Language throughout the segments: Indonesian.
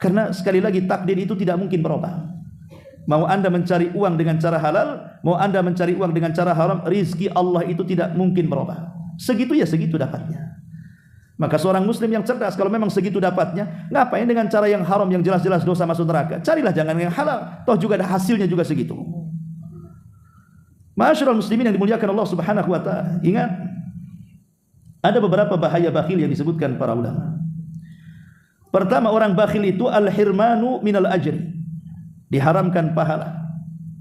Karena sekali lagi takdir itu tidak mungkin berubah. Mau Anda mencari uang dengan cara halal, mau Anda mencari uang dengan cara haram, rizki Allah itu tidak mungkin berubah. Segitu ya segitu dapatnya. Maka seorang muslim yang cerdas, kalau memang segitu dapatnya, ngapain dengan cara yang haram yang jelas-jelas dosa masuk neraka? Carilah jangan yang halal, toh juga ada hasilnya juga segitu. Ma'asyiral muslimin yang dimuliakan Allah Subhanahu wa taala. Ingat, ada beberapa bahaya bakhil yang disebutkan para ulama. Pertama, orang bakhil itu al-hirmanu minal ajri. Diharamkan pahala.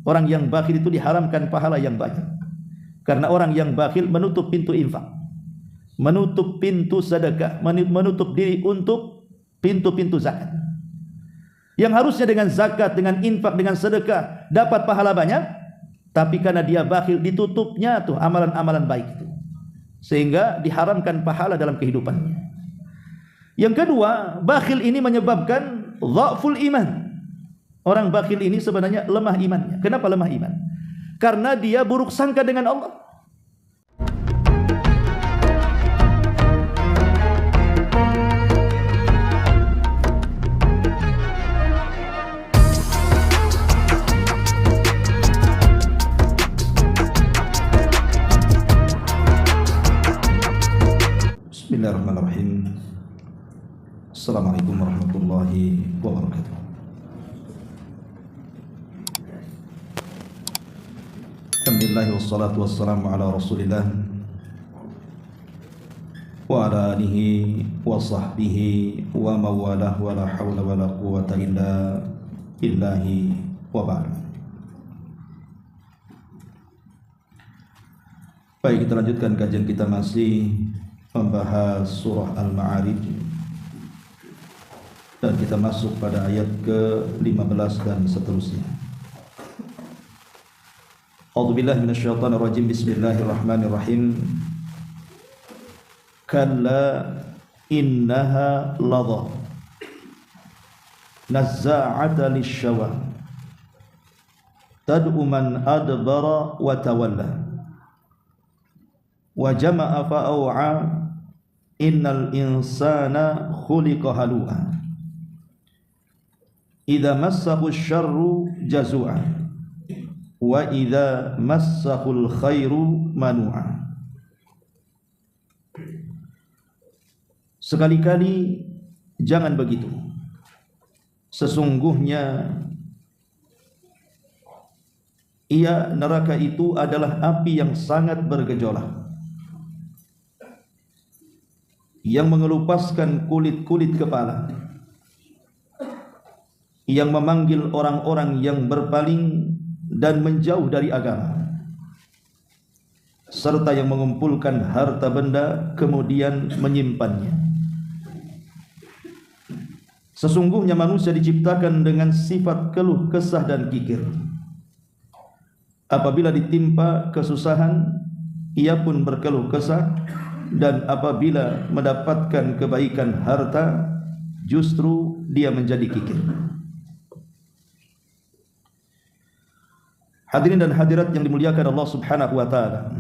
Orang yang bakhil itu diharamkan pahala yang banyak. Karena orang yang bakhil menutup pintu infak, menutup pintu sedekah, menutup diri untuk pintu-pintu zakat. Yang harusnya dengan zakat, dengan infak, dengan sedekah dapat pahala banyak, tapi karena dia bakhil ditutupnya tuh amalan-amalan baik itu, sehingga diharamkan pahala dalam kehidupannya. Yang kedua, bakhil ini menyebabkan dha'ful iman. Orang bakhil ini sebenarnya lemah imannya. Kenapa lemah iman? Karena dia buruk sangka dengan Allah. Bismillahirrahmanirrahim. Assalamualaikum warahmatullahi wabarakatuh. Alhamdulillah wassalatu wassalamu ala rasulillah wa ala alihi wa sahbihi wa mawalah wa la hawla wa la quwata illa billahi wa ba'd. Baik, kita lanjutkan kajian kita, masih membahas surah Al-Ma'arij, dan kita masuk pada ayat ke-15 dan seterusnya. A'udzubillahi minasyaitonir rajim. Bismillahirrahmanirrahim. Kalla innaha ladha nazza'ata lisyawa tad'u man adbara wa tawalla wa jama'a fa'aw'a innal insana khuliqa halu'a idza massahu syarru jazu'a wa idza massahul khairu manu'a. Sekali-kali jangan begitu. Sesungguhnya neraka itu adalah api yang sangat bergejolak, yang mengelupaskan kulit-kulit kepala, yang memanggil orang-orang yang berpaling dan menjauh dari agama, serta yang mengumpulkan harta benda kemudian menyimpannya. Sesungguhnya manusia diciptakan dengan sifat keluh kesah dan kikir. Apabila ditimpa kesusahan, ia pun berkeluh kesah, dan apabila mendapatkan kebaikan harta, justru dia menjadi kikir. Hadirin dan hadirat yang dimuliakan Allah Subhanahu wa taala.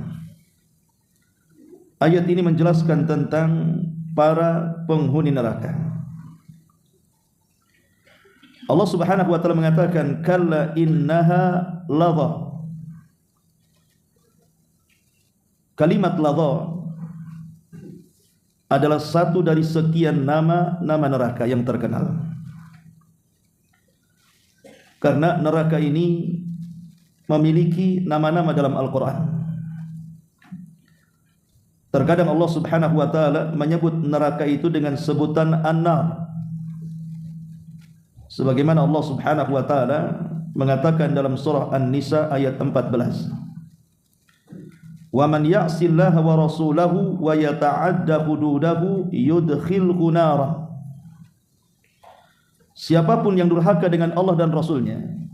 Ayat ini menjelaskan tentang para penghuni neraka. Allah Subhanahu wa taala mengatakan kalla innaha ladha. Kalimat ladha adalah satu dari sekian nama neraka yang terkenal. Karena neraka ini memiliki nama-nama dalam Al-Quran. Terkadang Allah Subhanahu wa ta'ala menyebut neraka itu dengan sebutan An-Nar, sebagaimana Allah Subhanahu wa ta'ala mengatakan dalam surah An-Nisa ayat 14, wa man ya'sillaha wa rasulahu wa yata'adda hududahu yudkhilhu nara. Siapapun yang durhaka dengan Allah dan Rasulnya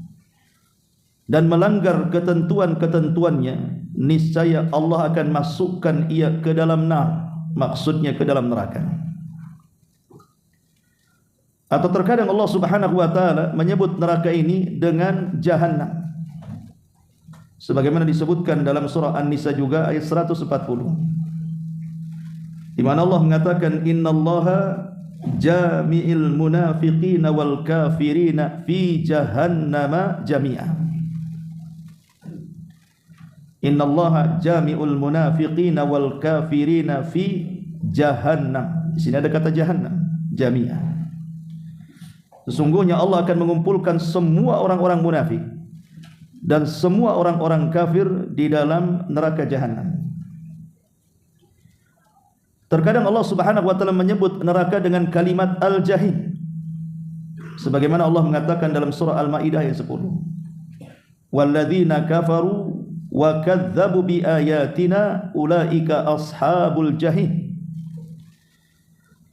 dan melanggar ketentuan-ketentuannya, niscaya Allah akan masukkan ia ke dalam nar, maksudnya ke dalam neraka. Atau terkadang Allah Subhanahu wa taala menyebut neraka ini dengan Jahannam, sebagaimana disebutkan dalam surah An-Nisa juga ayat 140, di mana Allah mengatakan innallaha jami'il munafiqina wal kafirina fi jahannama jami'a. Innallaha jami'ul munafiqina wal kafirina fi jahannam. Di sini ada kata jahannam, jami'a. Sesungguhnya Allah akan mengumpulkan semua orang-orang munafik dan semua orang-orang kafir di dalam neraka jahannam. Terkadang Allah Subhanahu wa taala menyebut neraka dengan kalimat al-jahim. Sebagaimana Allah mengatakan dalam surah Al-Maidah ayat 10. Walladzina kafaru wa kadzdzabu bi ayatina ulaika ashabul jahim.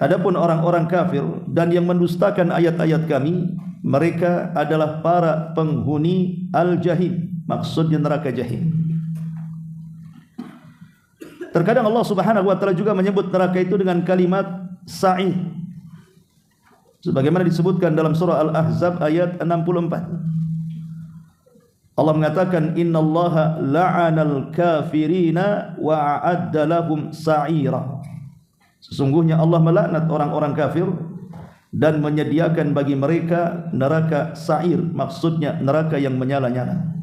Adapun orang-orang kafir dan yang mendustakan ayat-ayat kami, mereka adalah para penghuni al-jahim, maksudnya neraka jahim. Terkadang Allah Subhanahu wa taala juga menyebut neraka itu dengan kalimat sa'ir. Sebagaimana disebutkan dalam surah Al-Ahzab ayat 64. Allah mengatakan innallaha la'anal kafirina wa a'adda lahum sa'ira. Sesungguhnya Allah melaknat orang-orang kafir dan menyediakan bagi mereka neraka sa'ir, maksudnya neraka yang menyala-nyala.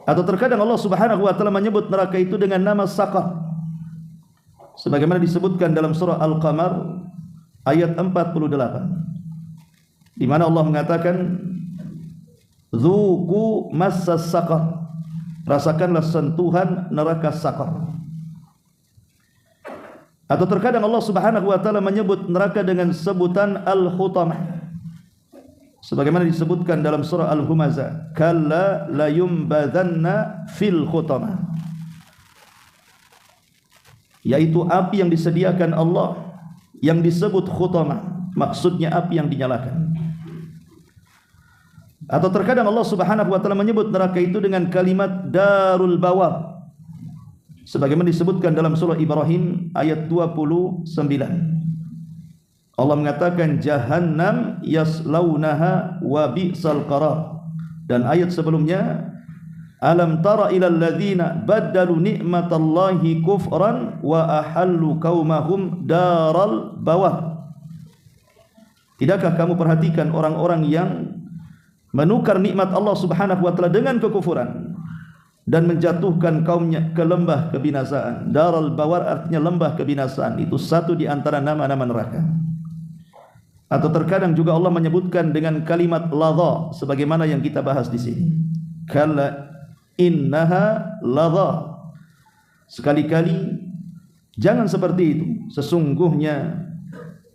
Atau terkadang Allah Subhanahu wa taala menyebut neraka itu dengan nama Saqar. Sebagaimana disebutkan dalam surah Al-Qamar ayat 48. Di mana Allah mengatakan Dzuqu massas saqar. Rasakanlah sentuhan neraka Saqar. Atau terkadang Allah Subhanahu wa taala menyebut neraka dengan sebutan al-hutamah. Sebagaimana disebutkan dalam surah Al-Humazah, kalla la yumbadzanna fil hutamah. Yaitu api yang disediakan Allah yang disebut hutamah, maksudnya api yang dinyalakan. Atau terkadang Allah Subhanahu wa taala menyebut neraka itu dengan kalimat darul bawar. Sebagaimana disebutkan dalam surah Ibrahim ayat 29. Allah mengatakan jahannam yaslaunaha wa bi'sal qarar. Dan ayat sebelumnya alam tara ilal ladzina baddalu ni'matallahi kufran wa ahallu qaumahum daral bawar. Tidakkah kamu perhatikan orang-orang yang menukar nikmat Allah Subhanahu wa taala dengan kekufuran dan menjatuhkan kaumnya ke lembah kebinasaan. Daral bawar artinya lembah kebinasaan. Itu satu di antara nama-nama neraka. Atau terkadang juga Allah menyebutkan dengan kalimat ladha, sebagaimana yang kita bahas di sini. Kalla innaha ladha. Sekali-kali jangan seperti itu. Sesungguhnya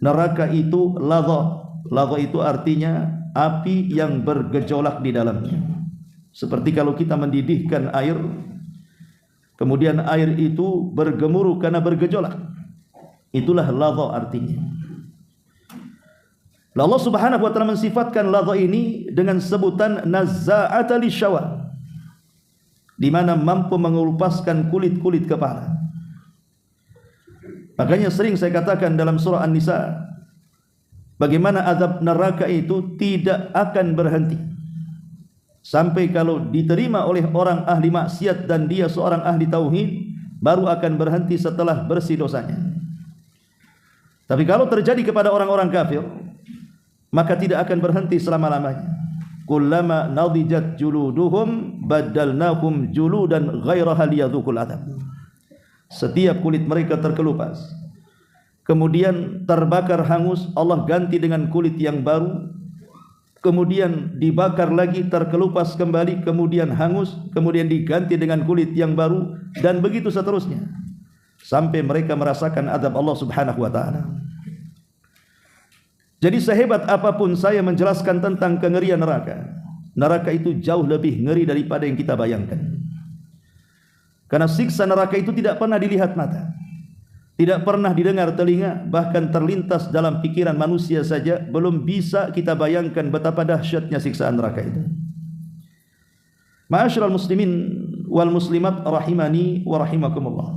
neraka itu ladha. Ladha itu artinya api yang bergejolak di dalamnya. Seperti kalau kita mendidihkan air, kemudian air itu bergemuruh karena bergejolak. Itulah ladha artinya. Allah Subhanahu wa taala mensifatkan ladha ini dengan sebutan nazza'ata lisyawa, di mana mampu mengulupaskan kulit-kulit kepala. Makanya sering saya katakan dalam surah An-Nisa, bagaimana azab neraka itu tidak akan berhenti sampai kalau diterima oleh orang ahli maksiat dan dia seorang ahli tauhid, baru akan berhenti setelah bersih dosanya. Tapi kalau terjadi kepada orang-orang kafir, maka tidak akan berhenti selama-lamanya. Kullama nadijat juluduhum badalnahum juludan ghairaha liyadzuqul adzab. Setiap kulit mereka terkelupas, kemudian terbakar hangus, Allah ganti dengan kulit yang baru, kemudian dibakar lagi, terkelupas kembali, kemudian hangus, kemudian diganti dengan kulit yang baru, dan begitu seterusnya sampai mereka merasakan azab Allah Subhanahu wa taala. Jadi sehebat apapun saya menjelaskan tentang kengerian neraka, neraka itu jauh lebih ngeri daripada yang kita bayangkan. Karena siksa neraka itu tidak pernah dilihat mata, tidak pernah didengar telinga, bahkan terlintas dalam pikiran manusia saja belum bisa kita bayangkan betapa dahsyatnya siksaan neraka itu. Ma'asyiral muslimin wal muslimat rahimani wa rahimakumullah.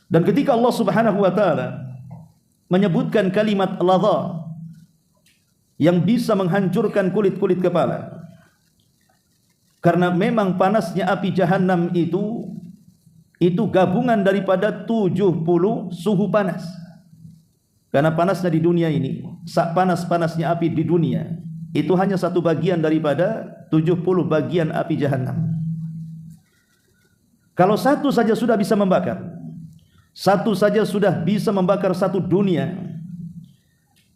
Dan ketika Allah Subhanahu wa taala menyebutkan kalimat ladha yang bisa menghancurkan kulit-kulit kepala, karena memang panasnya api jahanam itu gabungan daripada 70 suhu panas. Karena panasnya di dunia ini, panas-panasnya api di dunia, itu hanya satu bagian daripada 70 bagian api Jahannam. Kalau satu saja sudah bisa membakar, satu saja sudah bisa membakar satu dunia,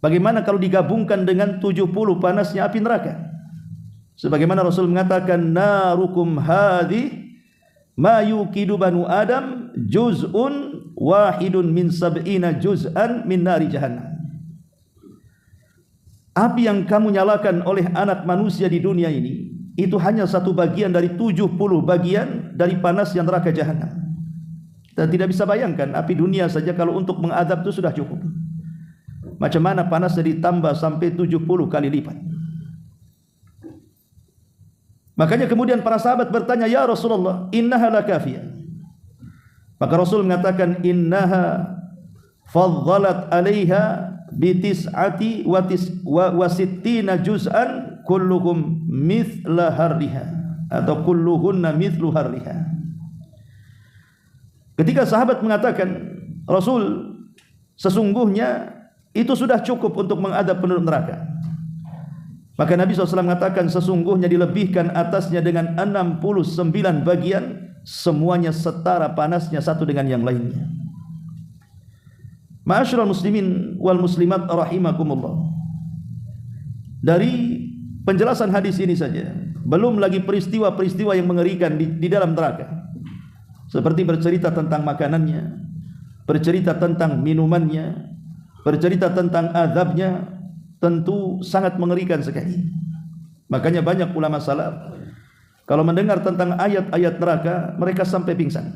bagaimana kalau digabungkan dengan 70 panasnya api neraka? Sebagaimana Rasul mengatakan, narukum hadhi ma yuqidu banu Adam juz'un wahidun min sab'ina juz'an min nari jahannam. Api yang kamu nyalakan oleh anak manusia di dunia ini, itu hanya satu bagian dari 70 bagian dari panasnya neraka Jahannam. Kita tidak bisa bayangkan, api dunia saja kalau untuk mengadab itu sudah cukup. Macam mana panasnya ditambah sampai 70 kali lipat. Makanya kemudian para sahabat bertanya, ya Rasulullah, innaha lakafiyah. Maka Rasul mengatakan, innaha faddalat alaiha bitis'ati wa sittina juz'an kulluhum mithla harriha, atau kulluhunna mithlu harriha. Ketika sahabat mengatakan, Rasul, sesungguhnya itu sudah cukup untuk mengadab penduduk neraka, maka Nabi SAW mengatakan, sesungguhnya dilebihkan atasnya dengan 69 bagian, semuanya setara panasnya satu dengan yang lainnya. Ma'asyiral muslimin wal muslimat rahimakumullah. Dari penjelasan hadis ini saja, belum lagi peristiwa-peristiwa yang mengerikan di dalam neraka, seperti bercerita tentang makanannya, bercerita tentang minumannya, bercerita tentang azabnya, tentu sangat mengerikan sekali. Makanya banyak ulama salaf kalau mendengar tentang ayat-ayat neraka, mereka sampai pingsan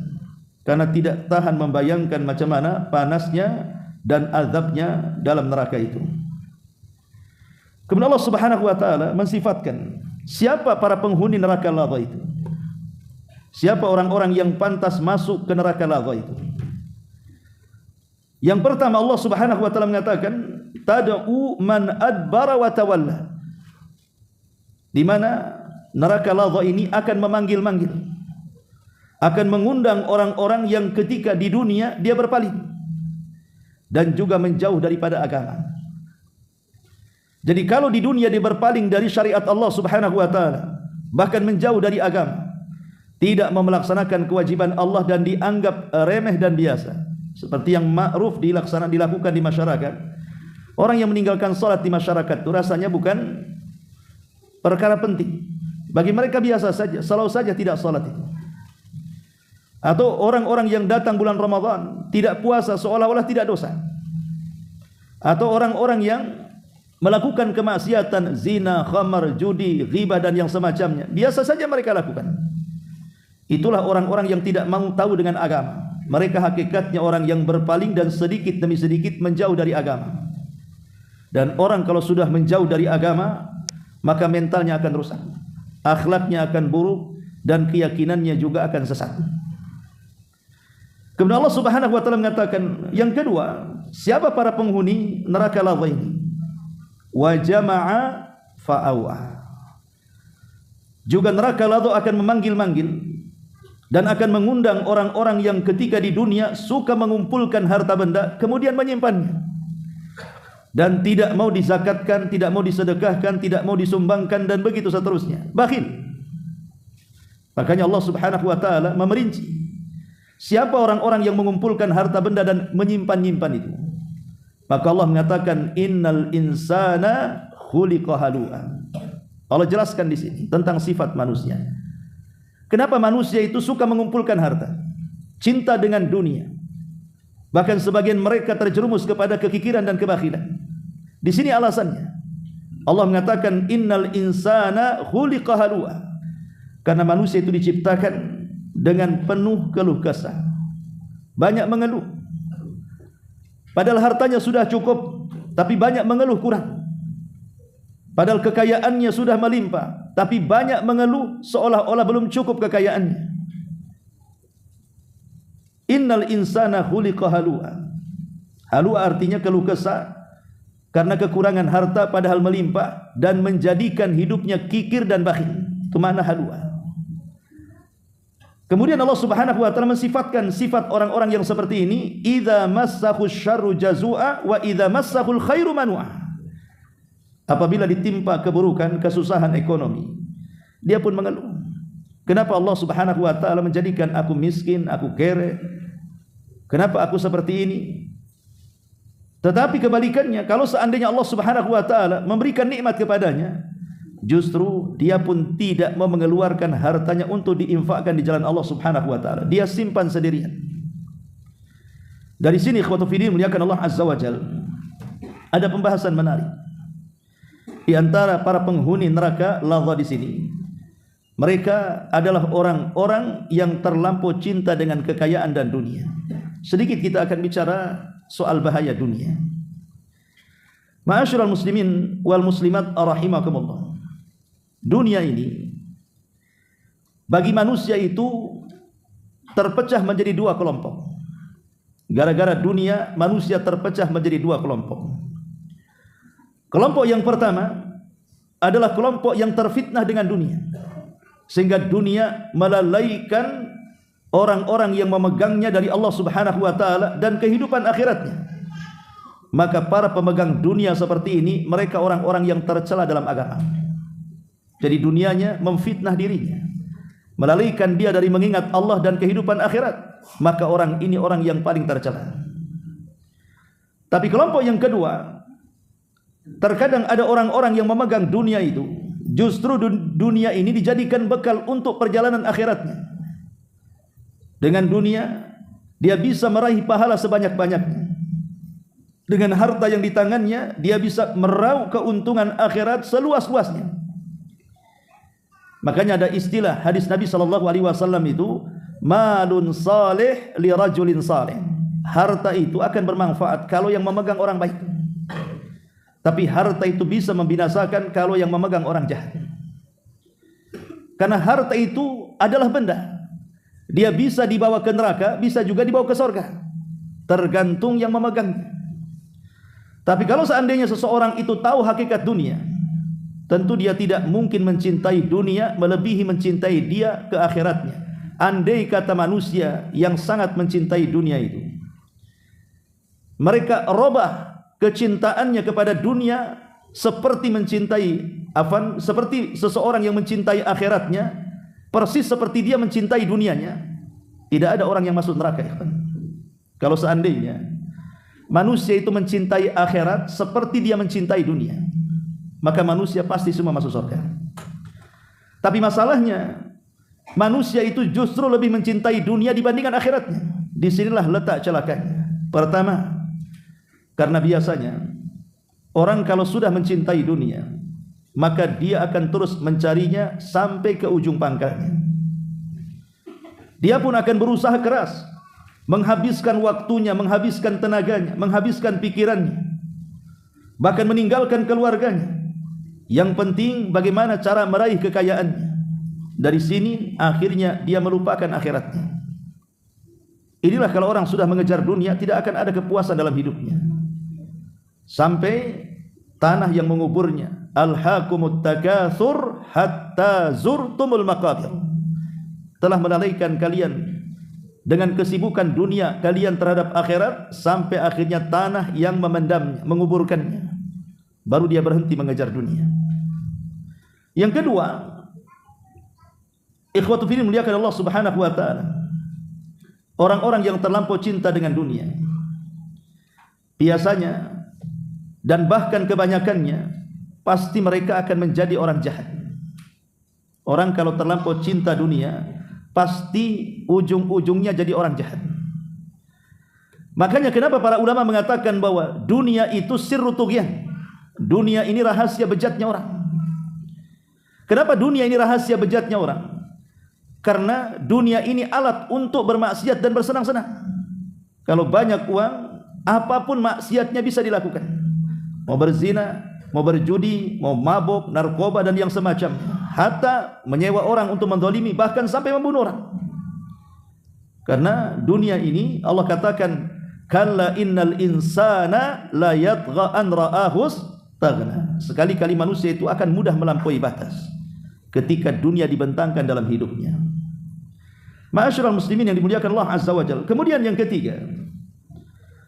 karena tidak tahan membayangkan macam mana panasnya dan azabnya dalam neraka itu. Kemudian Allah Subhanahu wa taala mensifatkan siapa para penghuni neraka lava itu. Siapa orang-orang yang pantas masuk ke neraka lava itu? Yang pertama, Allah Subhanahu wa taala mengatakan, tad'u man adbara wa tawalla. Di mana neraka lava ini akan memanggil-manggil, akan mengundang orang-orang yang ketika di dunia dia berpaling dan juga menjauh daripada agama. Jadi kalau di dunia dia berpaling dari syariat Allah Subhanahu wa taala, bahkan menjauh dari agama, tidak melaksanakan kewajiban Allah dan dianggap remeh dan biasa, seperti yang ma'ruf dilakukan di masyarakat. Orang yang meninggalkan salat di masyarakat itu rasanya bukan perkara penting. Bagi mereka biasa saja, selalu saja tidak salat itu. Atau orang-orang yang datang bulan Ramadan tidak puasa seolah-olah tidak dosa. Atau orang-orang yang melakukan kemaksiatan, zina, khamar, judi, ghibah dan yang semacamnya, biasa saja mereka lakukan. Itulah orang-orang yang tidak mau tahu dengan agama. Mereka hakikatnya orang yang berpaling dan sedikit demi sedikit menjauh dari agama. Dan orang kalau sudah menjauh dari agama, maka mentalnya akan rusak, akhlaknya akan buruk, dan keyakinannya juga akan sesat. Kemudian Allah Subhanahu wa taala mengatakan yang kedua, siapa para penghuni neraka lava ini? Wa jama'a fa'awa. Juga neraka lava akan memanggil-manggil dan akan mengundang orang-orang yang ketika di dunia suka mengumpulkan harta benda kemudian menyimpannya dan tidak mau dizakatkan, tidak mau disedekahkan, tidak mau disumbangkan, dan begitu seterusnya. Bakhil. Makanya Allah Subhanahu wa taala memerinci siapa orang-orang yang mengumpulkan harta benda dan menyimpan-nyimpan itu. Maka Allah mengatakan, innal insana khuliqa halu'a. Allah jelaskan di sini tentang sifat manusia. Kenapa manusia itu suka mengumpulkan harta, cinta dengan dunia, bahkan sebagian mereka terjerumus kepada kekikiran dan kebakhilan. Di sini alasannya. Allah mengatakan, innal insana khuliqa halu'a. Karena manusia itu diciptakan dengan penuh keluh kesah, banyak mengeluh. Padahal hartanya sudah cukup, tapi banyak mengeluh kurang. Padahal kekayaannya sudah melimpah, tapi banyak mengeluh seolah-olah belum cukup kekayaannya. Innal insana khuliqa halu'a. Halu'a artinya keluh kesah karena kekurangan harta padahal melimpah, dan menjadikan hidupnya kikir dan bakhil. Itu makna halu'a. Kemudian Allah Subhanahu wa taala mensifatkan sifat orang-orang yang seperti ini, idza massahu syarru jazua wa idza massahul khairu manua. Apabila ditimpa keburukan, kesusahan ekonomi, dia pun mengeluh. Kenapa Allah Subhanahu wa taala menjadikan aku miskin, aku kere? Kenapa aku seperti ini? Tetapi kebalikannya, kalau seandainya Allah Subhanahu wa taala memberikan nikmat kepadanya, justru dia pun tidak mau mengeluarkan hartanya untuk diinfakkan di jalan Allah Subhanahu wa taala. Dia simpan sendirian. Dari sini ikhwatu fillah muliakan Allah Azza wa Jalla, ada pembahasan menarik di antara para penghuni neraka Ladha di sini. Mereka adalah orang-orang yang terlampau cinta dengan kekayaan dan dunia. Sedikit kita akan bicara soal bahaya dunia. Ma'asyiral muslimin wal muslimat rahimakumullah. Dunia ini bagi manusia itu terpecah menjadi dua kelompok. Gara-gara dunia, manusia terpecah menjadi dua kelompok. Kelompok yang pertama adalah kelompok yang terfitnah dengan dunia, sehingga dunia melalaikan orang-orang yang memegangnya dari Allah Subhanahu wa taala dan kehidupan akhiratnya. Maka para pemegang dunia seperti ini, mereka orang-orang yang tercela dalam agama. Jadi dunianya memfitnah dirinya, melalaikan dia dari mengingat Allah dan kehidupan akhirat. Maka orang ini orang yang paling tercela. Tapi kelompok yang kedua, terkadang ada orang-orang yang memegang dunia itu, justru dunia ini dijadikan bekal untuk perjalanan akhiratnya. Dengan dunia dia bisa meraih pahala sebanyak-banyaknya. Dengan harta yang di tangannya dia bisa meraup keuntungan akhirat seluas-luasnya. Makanya ada istilah hadis Nabi SAW itu, malun salih li rajulin salih. Harta itu akan bermanfaat kalau yang memegang orang baik. Tapi harta itu bisa membinasakan kalau yang memegang orang jahat. Karena harta itu adalah benda. Dia bisa dibawa ke neraka, bisa juga dibawa ke surga. Tergantung yang memegangnya. Tapi kalau seandainya seseorang itu tahu hakikat dunia, tentu dia tidak mungkin mencintai dunia melebihi mencintai dia ke akhiratnya. Andai kata manusia yang sangat mencintai dunia itu, mereka robah kecintaannya kepada dunia seperti mencintai seperti seseorang yang mencintai akhiratnya, persis seperti dia mencintai dunianya, tidak ada orang yang masuk neraka. Kalau seandainya manusia itu mencintai akhirat seperti dia mencintai dunia, maka manusia pasti semua masuk surga. Tapi masalahnya, manusia itu justru lebih mencintai dunia dibandingkan akhiratnya. Disinilah letak celakanya. Pertama, karena biasanya orang kalau sudah mencintai dunia, maka dia akan terus mencarinya sampai ke ujung pangkalnya. Dia pun akan berusaha keras, menghabiskan waktunya, menghabiskan tenaganya, menghabiskan pikirannya, bahkan meninggalkan keluarganya. Yang penting bagaimana cara meraih kekayaannya. Dari sini akhirnya dia melupakan akhiratnya. Inilah kalau orang sudah mengejar dunia, tidak akan ada kepuasan dalam hidupnya, sampai tanah yang menguburnya. Alhaakumut takatsur hatta zurtumul maqabir. Telah melalaikan kalian dengan kesibukan dunia kalian terhadap akhirat, sampai akhirnya tanah yang memendamnya, menguburkannya. Baru dia berhenti mengejar dunia. Yang kedua, ikhwatu fillah muliakan Allah Subhanahu wa taala, orang-orang yang terlampau cinta dengan dunia, biasanya dan bahkan kebanyakannya pasti mereka akan menjadi orang jahat. Orang kalau terlampau cinta dunia, pasti ujung-ujungnya jadi orang jahat. Makanya kenapa para ulama mengatakan bahwa dunia itu sirru tughyan. Dunia ini rahasia bejatnya orang. Kenapa dunia ini rahasia bejatnya orang? Karena dunia ini alat untuk bermaksiat dan bersenang-senang. Kalau banyak uang, apapun maksiatnya bisa dilakukan. Mau berzina, mau berjudi, mau mabuk, narkoba dan yang semacamnya. Hatta menyewa orang untuk menzalimi, bahkan sampai membunuh orang. Karena dunia ini Allah katakan, kalla innal insana la yatgha an ra'ahus taghna. Sekali-kali manusia itu akan mudah melampaui batas ketika dunia dibentangkan dalam hidupnya. Ma'asyiral muslimin yang dimuliakan Allah Azza wa Jalla. Kemudian yang ketiga,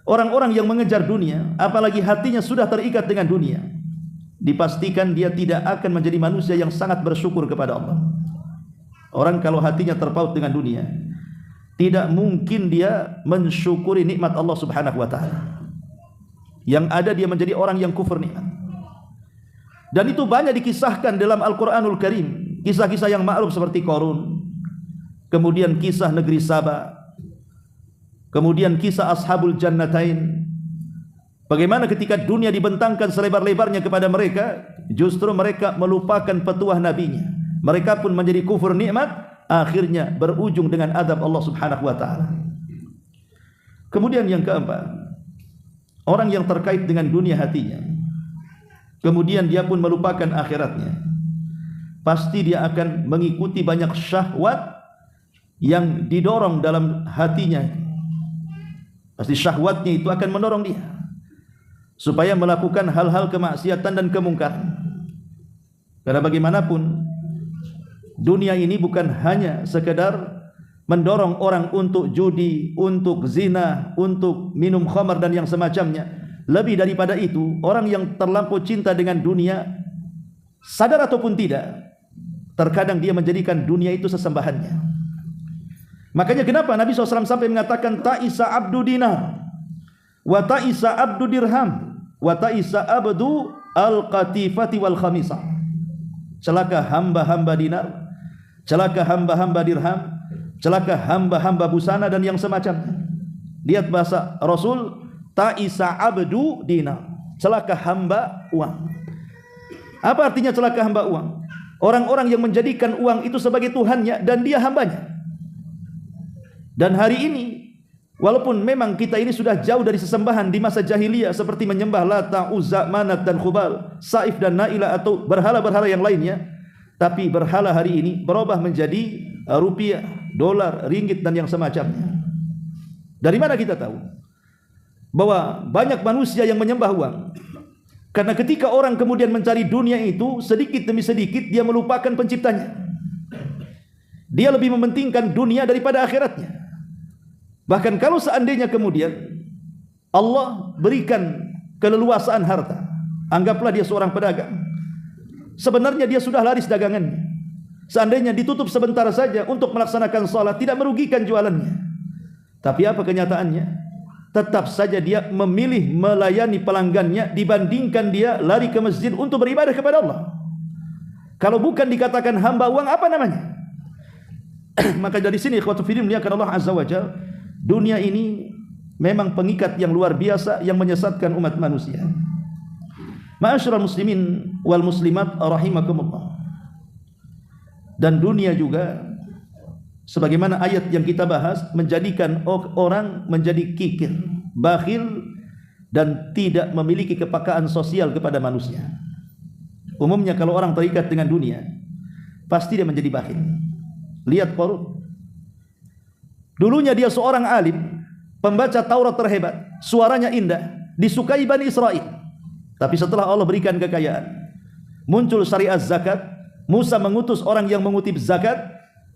orang-orang yang mengejar dunia, apalagi hatinya sudah terikat dengan dunia, dipastikan dia tidak akan menjadi manusia yang sangat bersyukur kepada Allah. Orang kalau hatinya terpaut dengan dunia, tidak mungkin dia mensyukuri nikmat Allah Subhanahu wa taala. Yang ada dia menjadi orang yang kufur nikmat. Dan itu banyak dikisahkan dalam Al-Qur'anul Karim, kisah-kisah yang ma'ruf seperti Qarun, kemudian kisah negeri Saba, kemudian kisah Ashabul Jannatain. Bagaimana ketika dunia dibentangkan selebar-lebarnya kepada mereka, justru mereka melupakan petuah nabinya. Mereka pun menjadi kufur nikmat, akhirnya berujung dengan azab Allah Subhanahu wa taala. Kemudian yang keempat, orang yang terkait dengan dunia hatinya, kemudian dia pun melupakan akhiratnya, pasti dia akan mengikuti banyak syahwat yang didorong dalam hatinya. Pasti syahwatnya itu akan mendorong dia supaya melakukan hal-hal kemaksiatan dan kemungkaran. Karena bagaimanapun dunia ini bukan hanya sekedar mendorong orang untuk judi, untuk zina, untuk minum khamar dan yang semacamnya. Lebih daripada itu, orang yang terlampau cinta dengan dunia, sadar ataupun tidak, terkadang dia menjadikan dunia itu sesembahannya. Makanya kenapa Nabi SAW sampai mengatakan ta'isa abdu dinar wa ta'isa abdu dirham wa ta'isa abdu al-qatifati wal khamisah. Celaka hamba-hamba dinar, celaka hamba-hamba dirham, celaka hamba-hamba busana dan yang semacamnya. Lihat bahasa Rasul, ta'isa abdu dinar, celaka hamba uang. Apa artinya celaka hamba uang? Orang-orang yang menjadikan uang itu sebagai Tuhannya dan dia hambanya. Dan hari ini, walaupun memang kita ini sudah jauh dari sesembahan di masa jahiliyah seperti menyembah Lata, Uzza, Manat dan Khubal, Saif dan Na'ilah atau berhala-berhala yang lainnya, tapi berhala hari ini berubah menjadi rupiah, dolar, ringgit dan yang semacamnya. Dari mana kita tahu bahwa banyak manusia yang menyembah uang? Karena ketika orang kemudian mencari dunia itu, sedikit demi sedikit dia melupakan penciptanya. Dia lebih mementingkan dunia daripada akhiratnya. Bahkan kalau seandainya kemudian Allah berikan keleluasaan harta, anggaplah dia seorang pedagang, sebenarnya dia sudah laris dagangannya. Seandainya ditutup sebentar saja untuk melaksanakan salat, tidak merugikan jualannya. Tapi apa kenyataannya? Tetap saja dia memilih melayani pelanggannya dibandingkan dia lari ke masjid untuk beribadah kepada Allah. Kalau bukan dikatakan hamba uang, apa namanya? Maka dari sini ikhwatu fillah muliakan Allah Azza wa Jalla, dunia ini memang pengikat yang luar biasa yang menyesatkan umat manusia. Ma'asyiral muslimin wal muslimat rahimakumullah. Dan dunia juga sebagaimana ayat yang kita bahas menjadikan orang menjadi kikir, bakhil dan tidak memiliki kepekaan sosial kepada manusia. Umumnya kalau orang terikat dengan dunia, pasti dia menjadi bakhil. Lihat Qarun. Dulunya dia seorang alim, pembaca Taurat terhebat, suaranya indah, disukai Bani Israel. Tapi setelah Allah berikan kekayaan, muncul syariat zakat, Musa mengutus orang yang mengutip zakat,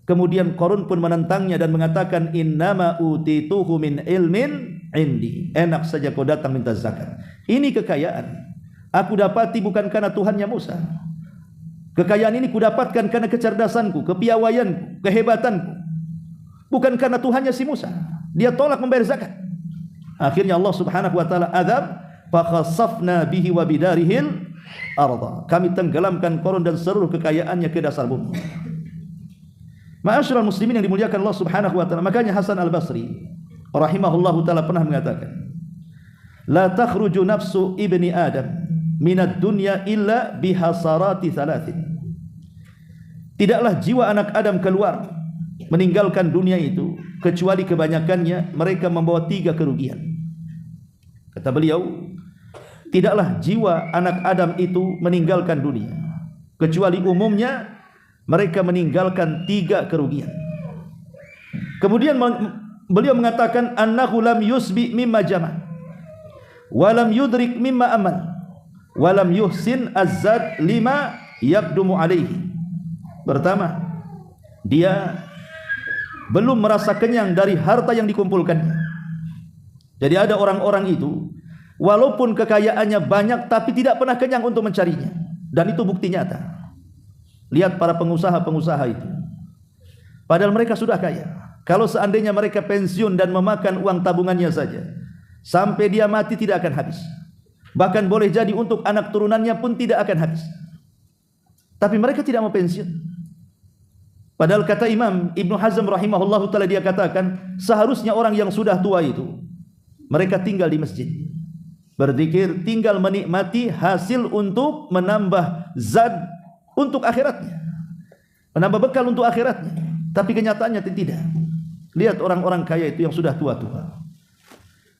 kemudian Qarun pun menentangnya dan mengatakan innama utituhu min ilmin indi. Enak saja kau datang minta zakat. Ini kekayaan aku dapati bukan karena Tuhannya Musa. Kekayaan ini kudapatkan karena kecerdasanku, kepiawaianku, kehebatanku, bukan karena Tuhannya si Musa. Dia tolak membayar zakat. Akhirnya Allah Subhanahu wa taala azab, fa khasafna bihi wa bidarihil arda. Kami tenggelamkan Qarun dan seluruh kekayaannya ke dasar bumi. Ma'asyiral muslimin yang dimuliakan Allah Subhanahu wa taala. Makanya Hasan Al-Basri rahimahullahu taala pernah mengatakan, la takhruju nafsu ibni Adam minad dunya illa bihasarati thalathin. Tidaklah jiwa anak Adam keluar meninggalkan dunia itu kecuali kebanyakannya mereka membawa 3 kerugian. Kata beliau, tidaklah jiwa anak Adam itu meninggalkan dunia kecuali umumnya mereka meninggalkan 3 kerugian. Kemudian beliau mengatakan annahu lam yusbi mimma jama' wa lam yudrik mimma amal wa lam yuhsin azzad lima yaqdumu alaihi. Pertama, dia belum merasa kenyang dari harta yang dikumpulkannya. Jadi ada orang-orang itu walaupun kekayaannya banyak tapi tidak pernah kenyang untuk mencarinya, dan itu bukti nyata. Lihat para pengusaha-pengusaha itu, padahal mereka sudah kaya. Kalau seandainya mereka pensiun dan memakan uang tabungannya saja, sampai dia mati tidak akan habis. Bahkan boleh jadi untuk anak turunannya pun tidak akan habis. Tapi mereka tidak mau pensiun. Padahal kata Imam Ibnu Hazm rahimahullahu taala, dia katakan seharusnya orang yang sudah tua itu mereka tinggal di masjid, berzikir, tinggal menikmati hasil untuk menambah zad untuk akhiratnya, menambah bekal untuk akhiratnya. Tapi kenyataannya tidak. Lihat orang-orang kaya itu yang sudah tua-tua,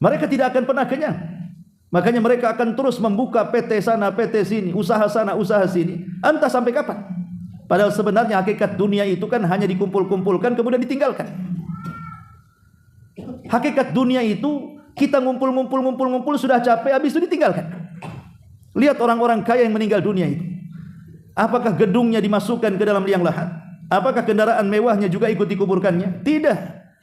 mereka tidak akan pernah kenyang. Makanya mereka akan terus membuka PT sana, PT sini, usaha sana, usaha sini, entah sampai kapan. Padahal sebenarnya hakikat dunia itu kan hanya dikumpul-kumpulkan kemudian ditinggalkan. Hakikat dunia itu kita ngumpul sudah capek, habis itu ditinggalkan. Lihat orang-orang kaya yang meninggal dunia itu, apakah gedungnya dimasukkan ke dalam liang lahat? Apakah kendaraan mewahnya juga ikut dikuburkannya? Tidak.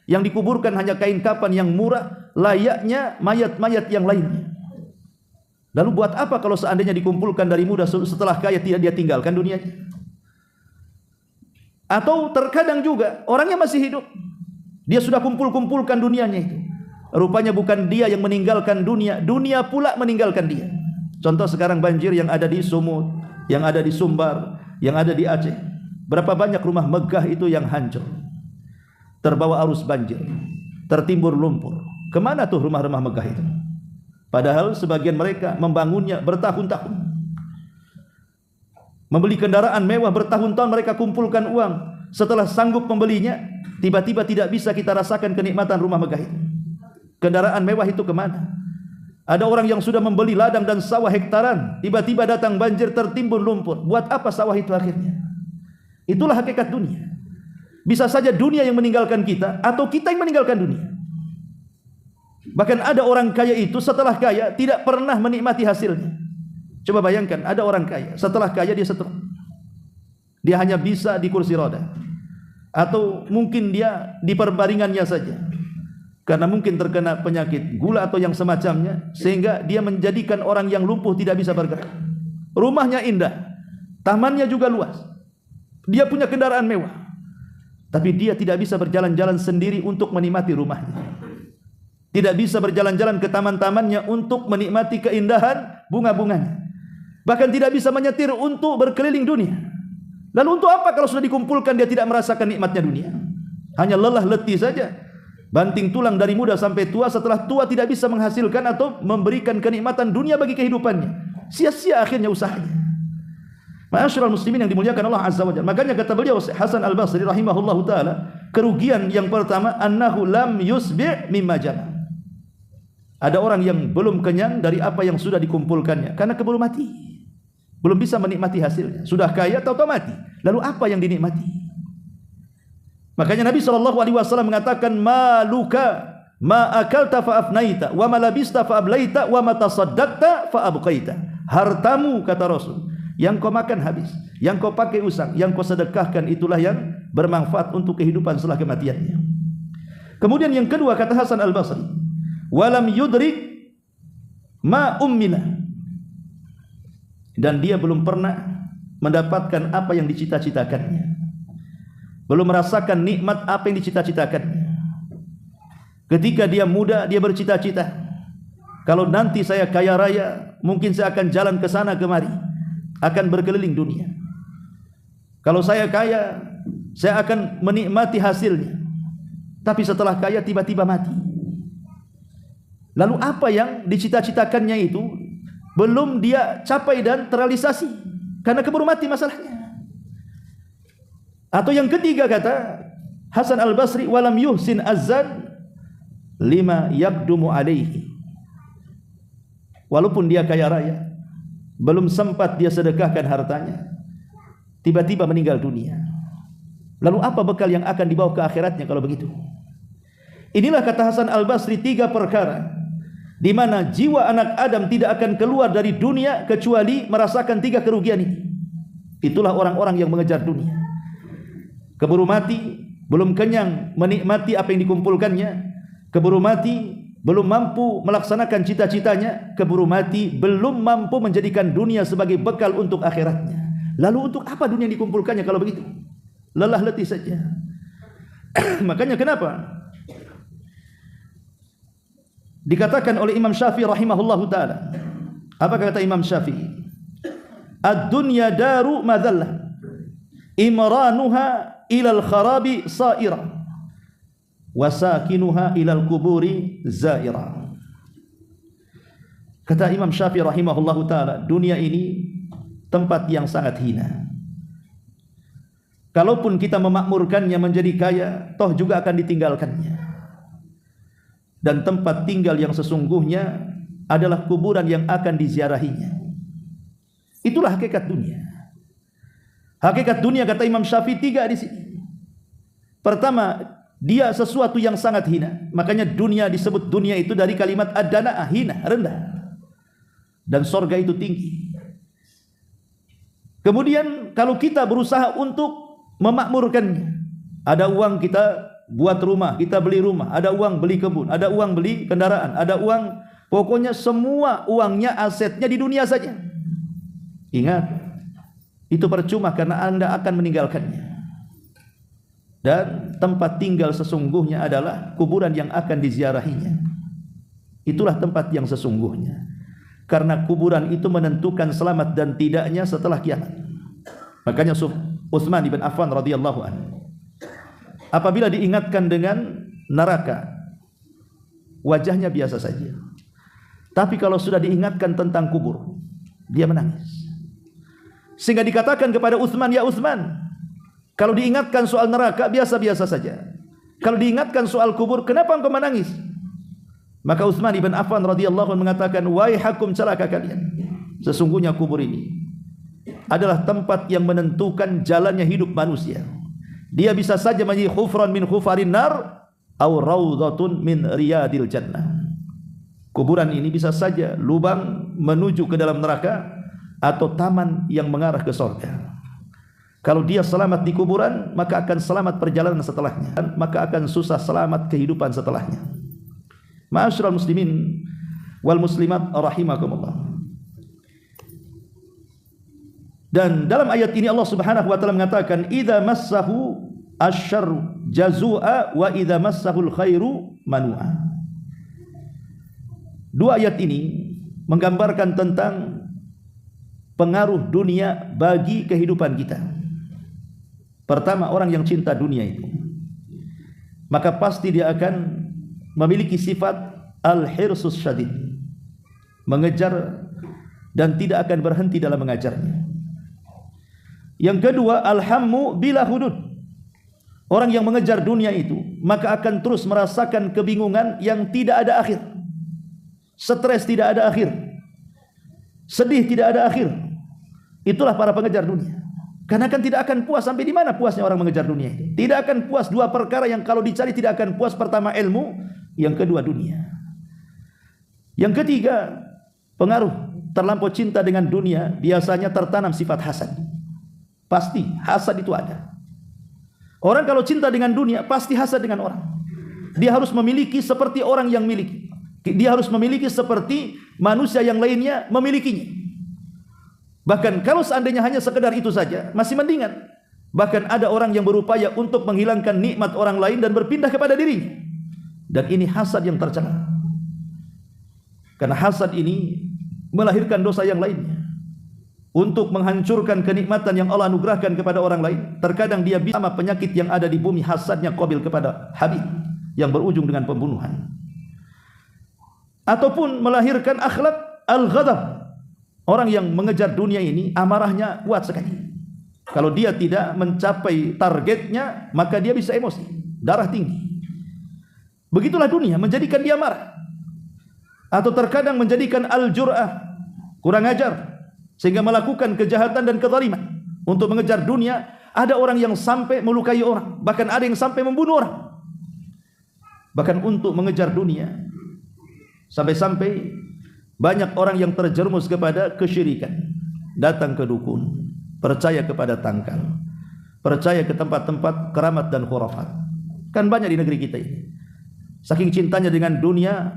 Yang dikuburkan hanya kain kafan yang murah, layaknya mayat-mayat yang lainnya. Lalu buat apa kalau seandainya dikumpulkan dari muda, setelah kaya tidak dia tinggalkan dunianya? Atau terkadang juga orangnya masih hidup, dia sudah kumpulkan dunianya itu, rupanya bukan dia yang meninggalkan dunia, dunia pula meninggalkan dia. Contoh sekarang banjir yang ada di Sumut, yang ada di Sumbar, yang ada di Aceh. Berapa banyak rumah megah itu yang hancur, terbawa arus banjir, tertimbur lumpur. Kemana tuh rumah-rumah megah itu? Padahal sebagian mereka membangunnya bertahun-tahun, membeli kendaraan mewah bertahun-tahun, mereka kumpulkan uang. Setelah sanggup membelinya, tiba-tiba tidak bisa kita rasakan kenikmatan rumah megah itu. Kendaraan mewah itu kemana? Ada orang yang sudah membeli ladang dan sawah hektaran, tiba-tiba datang banjir, tertimbun lumpur. Buat apa sawah itu akhirnya? Itulah hakikat dunia. Bisa saja dunia yang meninggalkan kita, atau kita yang meninggalkan dunia. Bahkan ada orang kaya itu setelah kaya tidak pernah menikmati hasilnya. Coba bayangkan, ada orang kaya, setelah kaya dia stroke. Dia hanya bisa di kursi roda, atau mungkin dia di perbaringannya saja, karena mungkin terkena penyakit gula atau yang semacamnya, sehingga dia menjadikan orang yang lumpuh tidak bisa bergerak. Rumahnya indah, tamannya juga luas, dia punya kendaraan mewah, tapi dia tidak bisa berjalan-jalan sendiri untuk menikmati rumahnya, tidak bisa berjalan-jalan ke taman-tamannya untuk menikmati keindahan bunga-bunganya, bahkan tidak bisa menyetir untuk berkeliling dunia. Lalu untuk apa kalau sudah dikumpulkan dia tidak merasakan nikmatnya dunia? Hanya lelah letih saja, banting tulang dari muda sampai tua. Setelah tua tidak bisa menghasilkan atau memberikan kenikmatan dunia bagi kehidupannya. Sia-sia akhirnya usahanya. Ma'asyiral muslimin yang dimuliakan Allah Azza wa Jalla. Makanya kata beliau Hasan Al-Basri rahimahullahu taala, kerugian yang pertama annahu lam yusbi' mimma jama. Ada orang yang belum kenyang dari apa yang sudah dikumpulkannya karena keburu mati. Belum bisa menikmati hasilnya. Sudah kaya atau mati. Lalu apa yang dinikmati? Makanya Nabi SAW mengatakan, maluka ma akalta fa afnaita wa ma labista fa ablaita wa ma tasaddaqta fa abqaita. Hartamu, kata Rasul, yang kau makan habis, yang kau pakai usang, yang kau sedekahkan, itulah yang bermanfaat untuk kehidupan setelah kematiannya. Kemudian yang kedua kata Hasan Al-Basri, walam yudrik ma ummila, dan dia belum pernah mendapatkan apa yang dicita-citakannya, belum merasakan nikmat apa yang dicita-citakannya. Ketika dia muda, dia bercita-cita, kalau nanti saya kaya raya, mungkin saya akan jalan ke sana kemari, akan berkeliling dunia. Kalau saya kaya, saya akan menikmati hasilnya. Tapi setelah kaya tiba-tiba mati. Lalu apa yang dicita-citakannya itu belum dia capai dan terrealisasi karena keburu mati masalahnya. Atau yang ketiga kata Hasan Al-Basri, walam yuhsin azzan lima yaqdumu alaihi. Walaupun dia kaya raya, belum sempat dia sedekahkan hartanya, tiba-tiba meninggal dunia. Lalu apa bekal yang akan dibawa ke akhiratnya kalau begitu? Inilah kata Hasan Al-Basri, 3 perkara di mana jiwa anak Adam tidak akan keluar dari dunia kecuali merasakan 3 kerugian ini. Itulah orang-orang yang mengejar dunia. Keburu mati, belum kenyang menikmati apa yang dikumpulkannya, keburu mati, belum mampu melaksanakan cita-citanya, keburu mati, belum mampu menjadikan dunia sebagai bekal untuk akhiratnya. Lalu untuk apa dunia yang dikumpulkannya kalau begitu? Lelah letih saja. Makanya kenapa dikatakan oleh Imam Syafi'i rahimahullahu ta'ala, apa kata Imam Syafi'i? Ad-dunya daru madhallah imranuha ilal kharabi sa'ira wasakinuha ilal kuburi zaira. Kata Imam Syafi'i rahimahullahu ta'ala, dunia ini tempat yang sangat hina. Kalaupun kita memakmurkannya menjadi kaya, toh juga akan ditinggalkannya. Dan tempat tinggal yang sesungguhnya adalah kuburan yang akan diziarahinya. Itulah hakikat dunia. Hakikat dunia kata Imam Syafi'i 3 di sini. Pertama, dia sesuatu yang sangat hina. Makanya dunia disebut dunia itu dari kalimat ad-dana'ah, hina, rendah. Dan sorga itu tinggi. Kemudian kalau kita berusaha untuk memakmurkannya, ada uang kita buat rumah, kita beli rumah, ada uang beli kebun, ada uang beli kendaraan, ada uang, pokoknya semua uangnya, asetnya di dunia saja. Ingat, itu percuma karena Anda akan meninggalkannya. Dan tempat tinggal sesungguhnya adalah kuburan yang akan diziarahinya. Itulah tempat yang sesungguhnya. Karena kuburan itu menentukan selamat dan tidaknya setelah kiamat. Makanya Utsman bin Affan radhiyallahu anhu, apabila diingatkan dengan neraka, wajahnya biasa saja. Tapi kalau sudah diingatkan tentang kubur, dia menangis. Sehingga dikatakan kepada Utsman, ya Utsman, kalau diingatkan soal neraka biasa-biasa saja. Kalau diingatkan soal kubur, kenapa engkau menangis? Maka Utsman bin Affan radhiyallahu anhu mengatakan, waihakum, celaka kalian. Sesungguhnya kubur ini adalah tempat yang menentukan jalannya hidup manusia. Dia bisa saja menjadi khufran min khufarin nar atau raudhatun min riyadil jannah. Kuburan ini bisa saja lubang menuju ke dalam neraka atau taman yang mengarah ke surga. Kalau dia selamat di kuburan, maka akan selamat perjalanan setelahnya, maka akan susah selamat kehidupan setelahnya. Ma'asyiral muslimin wal muslimat rahimakumullah. Dan dalam ayat ini Allah Subhanahu wa taala mengatakan, idza massahu asyarru jazua wa idza massahul khairu manua. Dua ayat ini menggambarkan tentang pengaruh dunia bagi kehidupan kita. Pertama, orang yang cinta dunia itu, maka pasti dia akan memiliki sifat al-hirsus syadid, mengejar dan tidak akan berhenti dalam mengajarnya. Yang kedua, alhammu bila hudud. Orang yang mengejar dunia itu, maka akan terus merasakan kebingungan yang tidak ada akhir. Stres tidak ada akhir. Sedih tidak ada akhir. Itulah para pengejar dunia. Karena kan tidak akan puas. Sampai di mana puasnya orang mengejar dunia itu? Tidak akan puas. Dua perkara yang kalau dicari tidak akan puas. Pertama ilmu, yang kedua dunia. Yang ketiga, pengaruh terlampau cinta dengan dunia biasanya tertanam sifat hasad. Pasti hasad itu ada. Orang kalau cinta dengan dunia pasti hasad dengan orang. Dia harus memiliki seperti orang yang miliki. Dia harus memiliki seperti manusia yang lainnya memilikinya. Bahkan kalau seandainya hanya sekedar itu saja, masih mendingan. Bahkan ada orang yang berupaya untuk menghilangkan nikmat orang lain dan berpindah kepada dirinya. Dan ini hasad yang tercela. Karena hasad ini melahirkan dosa yang lainnya. Untuk menghancurkan kenikmatan yang Allah anugerahkan kepada orang lain, terkadang dia bisa sama penyakit yang ada di bumi, hasadnya Qabil kepada Habil, yang berujung dengan pembunuhan. Ataupun melahirkan akhlak al-ghadab. Orang yang mengejar dunia ini amarahnya kuat sekali. Kalau dia tidak mencapai targetnya, maka dia bisa emosi, darah tinggi. Begitulah dunia menjadikan dia marah. Atau terkadang menjadikan al-jur'ah, kurang ajar, sehingga melakukan kejahatan dan kezaliman untuk mengejar dunia. Ada orang yang sampai melukai orang, bahkan ada yang sampai membunuh orang. Bahkan untuk mengejar dunia, sampai-sampai banyak orang yang terjerumus kepada kesyirikan. Datang ke dukun, percaya kepada tangkal, percaya ke tempat-tempat keramat dan khurafat. Kan banyak di negeri kita ini. Saking cintanya dengan dunia,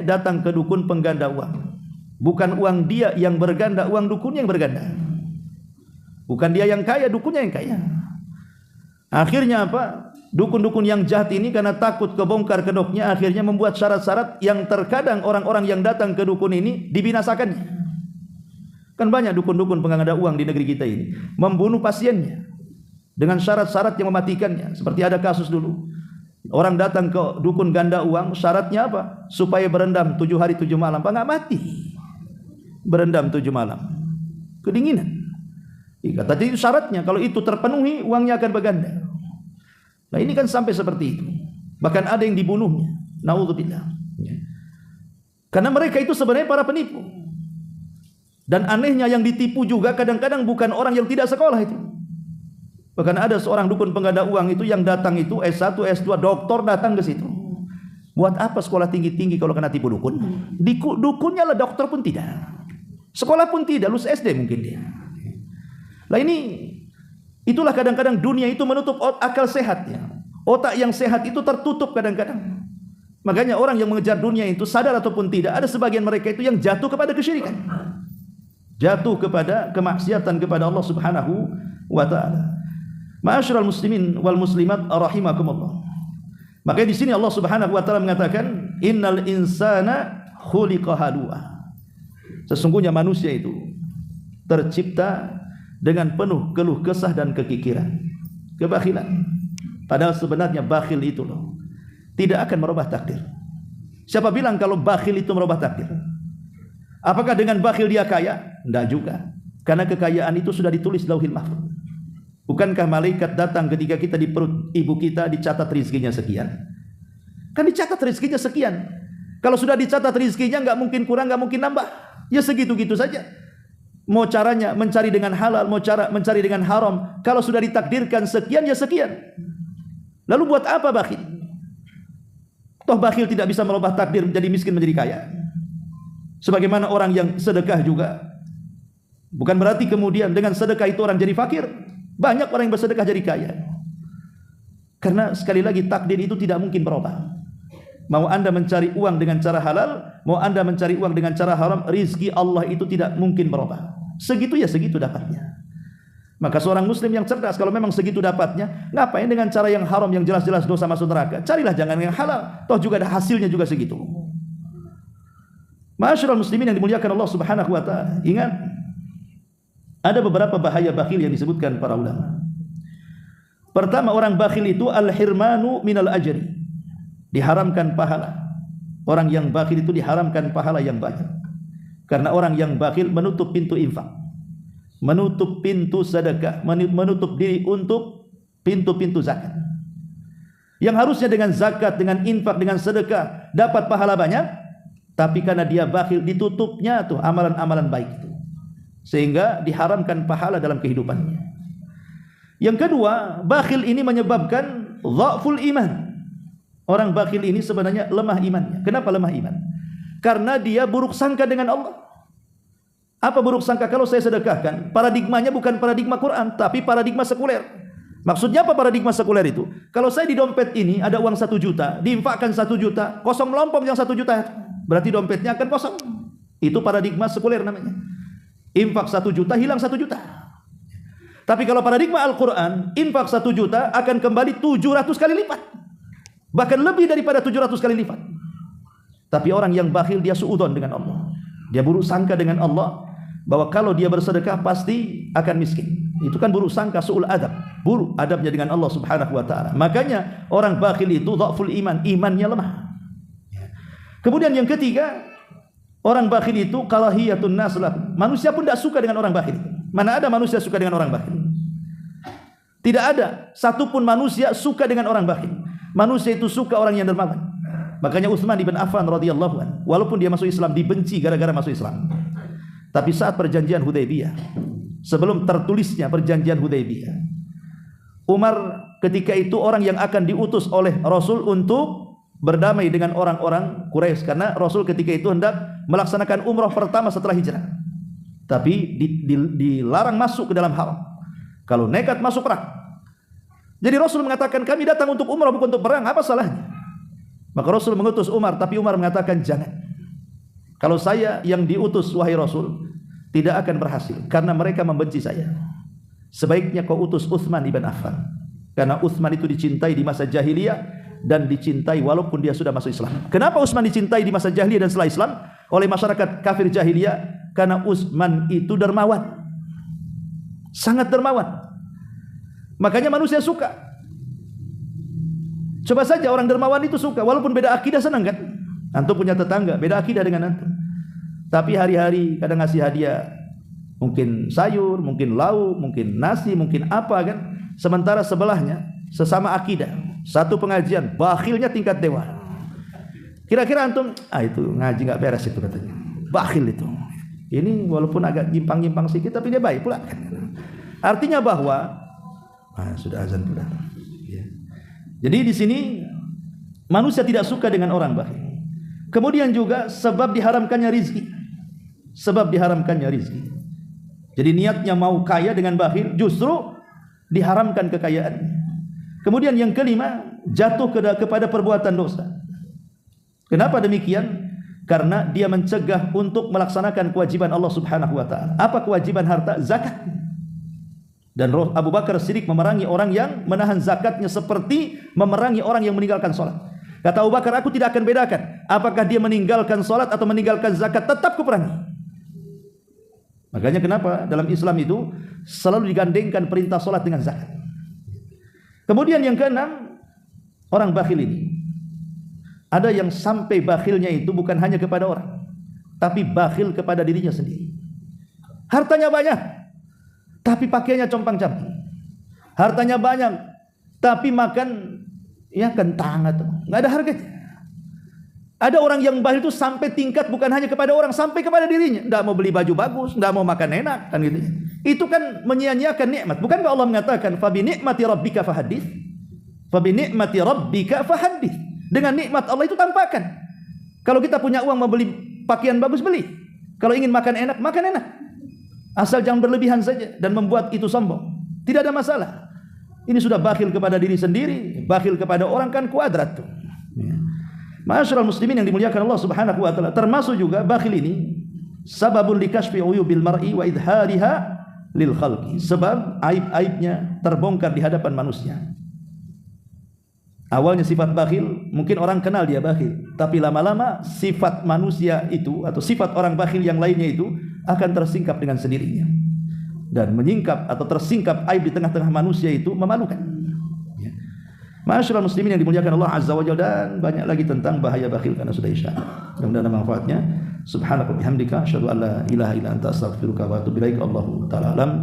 datang ke dukun pengganda uang. Bukan uang dia yang berganda, uang dukunnya yang berganda. Bukan dia yang kaya, dukunnya yang kaya. Akhirnya apa? Dukun-dukun yang jahat ini karena takut kebongkar kedoknya, akhirnya membuat syarat-syarat yang terkadang orang-orang yang datang ke dukun ini dibinasakannya. Kan banyak dukun-dukun pengganda uang di negeri kita ini membunuh pasiennya dengan syarat-syarat yang mematikannya. Seperti ada kasus dulu, orang datang ke dukun ganda uang, syaratnya apa? Supaya berendam 7 hari 7 malam. Pak, nggak mati. Berendam 7 malam, kedinginan. Kata itu syaratnya, kalau itu terpenuhi uangnya akan berganda. Nah ini kan sampai seperti itu. Bahkan ada yang dibunuhnya. Naudzubillah. Karena mereka itu sebenarnya para penipu. Dan anehnya yang ditipu juga kadang-kadang bukan orang yang tidak sekolah itu. Bahkan ada seorang dukun pengganda uang itu yang datang itu S1, S2, doktor datang ke situ. Buat apa sekolah tinggi-tinggi kalau kena tipu dukun? Dukunnya lah, dokter pun tidak. Sekolah pun tidak, lulus SD mungkin dia. Lah ini, itulah kadang-kadang dunia itu menutup akal sehatnya. Otak yang sehat itu tertutup kadang-kadang. Makanya orang yang mengejar dunia itu sadar ataupun tidak, ada sebagian mereka itu yang jatuh kepada kesyirikan. Jatuh kepada kemaksiatan kepada Allah Subhanahu wa taala. Ma'asyiral muslimin wal muslimat rahimakumullah. Makanya di sini Allah Subhanahu wa taala mengatakan, innal insana khuliqa halu'a. Sesungguhnya manusia itu tercipta dengan penuh keluh kesah dan kekikiran, kebakhilan. Padahal sebenarnya bakhil itu loh tidak akan merubah takdir. Siapa bilang kalau bakhil itu merubah takdir? Apakah dengan bakhil dia kaya? Tidak juga. Karena kekayaan itu sudah ditulis Lauhil Mahfuz. Bukankah malaikat datang ketika kita di perut ibu kita dicatat rizkinya sekian? Kan dicatat rizkinya sekian. Kalau sudah dicatat rizkinya nggak mungkin kurang, nggak mungkin nambah. Ya segitu-gitu saja. Mau caranya mencari dengan halal, mau cara mencari dengan haram. Kalau sudah ditakdirkan sekian, ya sekian. Lalu buat apa bakhil? Toh bakhil tidak bisa merubah takdir menjadi miskin menjadi kaya. Sebagaimana orang yang sedekah juga. Bukan berarti kemudian dengan sedekah itu orang jadi fakir. Banyak orang yang bersedekah jadi kaya. Karena sekali lagi takdir itu tidak mungkin berubah. Mau anda mencari uang dengan cara halal, mau anda mencari uang dengan cara haram, rizki Allah itu tidak mungkin berubah. Segitu ya segitu dapatnya. Maka seorang muslim yang cerdas, kalau memang segitu dapatnya, ngapain dengan cara yang haram yang jelas-jelas dosa masuk neraka? Carilah jangan yang halal, toh juga ada hasilnya juga segitu. Ma'asyiral muslimin yang dimuliakan Allah Subhanahu wa taala, ingat ada beberapa bahaya bakhil yang disebutkan para ulama. Pertama, orang bakhil itu al-hirmanu minal ajri, diharamkan pahala. Orang yang bakhil itu diharamkan pahala yang banyak. Karena orang yang bakhil menutup pintu infak, menutup pintu sedekah, menutup diri untuk pintu-pintu zakat. Yang harusnya dengan zakat, dengan infak, dengan sedekah dapat pahala banyak, tapi karena dia bakhil ditutupnya tuh amalan-amalan baik itu, sehingga diharamkan pahala dalam kehidupannya. Yang kedua, bakhil ini menyebabkan dha'ful iman. Orang bakhil ini sebenarnya lemah imannya. Kenapa lemah iman? Karena dia buruk sangka dengan Allah. Apa buruk sangka? Kalau saya sedekahkan, paradigmanya bukan paradigma Quran, tapi paradigma sekuler. Maksudnya apa paradigma sekuler itu? Kalau saya di dompet ini ada uang 1 juta, diinfakkan 1 juta, kosong melompong yang 1 juta, berarti dompetnya akan kosong. Itu paradigma sekuler namanya. Infak 1 juta, hilang 1 juta. Tapi kalau paradigma Al-Quran, infak 1 juta akan kembali 700 kali lipat. Bahkan lebih daripada 700 kali lipat. Tapi orang yang bakhil dia suudzon dengan Allah. Dia buruk sangka dengan Allah bahwa kalau dia bersedekah pasti akan miskin. Itu kan buruk sangka, su'ul adab. Buruk adabnya dengan Allah Subhanahu wa taala. Makanya orang bakhil itu dha'ful iman, imannya lemah. Kemudian yang ketiga, orang bakhil itu karahiyatun nas lahu. Manusia pun tidak suka dengan orang bakhil. Mana ada manusia suka dengan orang bakhil? Tidak ada satupun manusia suka dengan orang bakhil. Manusia itu suka orang yang dermawan. Makanya Utsman bin Affan radhiyallahu anhu, walaupun dia masuk Islam, dibenci gara-gara masuk Islam. Tapi saat perjanjian Hudaybiyah, sebelum tertulisnya perjanjian Hudaybiyah, Umar ketika itu orang yang akan diutus oleh Rasul untuk berdamai dengan orang-orang Quraisy, karena Rasul ketika itu hendak melaksanakan umrah pertama setelah hijrah. Tapi dilarang masuk ke dalam haram. Kalau nekat masuk perang, Jadi Rasul mengatakan kami datang untuk umrah bukan untuk perang, apa salahnya? Maka Rasul mengutus Umar, tapi Umar mengatakan jangan. Kalau saya yang diutus wahai Rasul, tidak akan berhasil karena mereka membenci saya. Sebaiknya kau utus Utsman ibn Affan, karena Utsman itu dicintai di masa jahiliyah dan dicintai walaupun dia sudah masuk Islam. Kenapa Utsman dicintai di masa jahiliyah dan setelah Islam oleh masyarakat kafir jahiliyah? Karena Utsman itu dermawan, sangat dermawan. Makanya manusia suka. Coba saja orang dermawan itu suka, walaupun beda akidah senang kan? Antum punya tetangga beda akidah dengan antum, tapi hari-hari kadang ngasih hadiah, mungkin sayur, mungkin lauk, mungkin nasi, mungkin apa kan? Sementara sebelahnya sesama akidah, satu pengajian, bakhilnya tingkat dewa. Kira-kira antum, itu ngaji nggak beres itu katanya, bakhil itu. Ini walaupun agak nyimpang-nyimpang sedikit, tapi dia baik pula kan? Artinya bahwa sudah azan pula. Ya. Jadi di sini manusia tidak suka dengan orang bakhil. Kemudian juga sebab diharamkannya rizki. Sebab diharamkannya rizki. Jadi niatnya mau kaya dengan bakhil, justru diharamkan kekayaan. Kemudian yang kelima, jatuh kepada perbuatan dosa. Kenapa demikian? Karena dia mencegah untuk melaksanakan kewajiban Allah Subhanahu wa taala. Apa kewajiban harta? Zakat. Dan Abu Bakar Siddiq memerangi orang yang menahan zakatnya seperti memerangi orang yang meninggalkan sholat. Kata Abu Bakar, aku tidak akan bedakan apakah dia meninggalkan sholat atau meninggalkan zakat, tetap kuperangi. Makanya kenapa dalam Islam itu selalu digandengkan perintah sholat dengan zakat. Kemudian yang keenam, orang bakhil ini ada yang sampai bakhilnya itu bukan hanya kepada orang, tapi bakhil kepada dirinya sendiri. Hartanya banyak, tapi pakainya compang-camping. Hartanya banyak, tapi makan kentang atau nggak ada harganya. Ada orang yang bakhil itu sampai tingkat bukan hanya kepada orang, sampai kepada dirinya. Nggak mau beli baju bagus, nggak mau makan enak, kan gitu. Itu kan menyia-nyiakan nikmat. Bukankah Allah mengatakan, "Fa bi ni'mati rabbika fahaddits"? Fa bi ni'mati rabbika fahaddits. Dengan nikmat Allah itu tampakkan. Kalau kita punya uang mau beli pakaian bagus, beli. Kalau ingin makan enak, makan enak. Asal jangan berlebihan saja dan membuat itu sombong. Tidak ada masalah. Ini sudah bakhil kepada diri sendiri, bakhil kepada orang, kan kuadrat tuh. Ma'asyiral muslimin yang dimuliakan Allah Subhanahu wa taala, termasuk juga bakhil ini sababun likashfi uyubil mar'i wa idhariha lil khalqi. Sebab aib-aibnya terbongkar di hadapan manusia. Awalnya sifat bakhil, mungkin orang kenal dia bakhil, tapi lama-lama sifat manusia itu atau sifat orang bakhil yang lainnya itu akan tersingkap dengan sendirinya. Dan menyingkap atau tersingkap aib di tengah-tengah manusia itu memalukan. Ya. Ma'asyiral muslimin yang dimuliakan Allah Azza wa Jalla, dan banyak lagi tentang bahaya bakhil karena sudah isya. Mudah-mudahan manfaatnya. Subhanaka bihamdika asyhadu an la ilaha illa anta astaghfiruka wa atubu ilaik. Allahu ta'ala alam.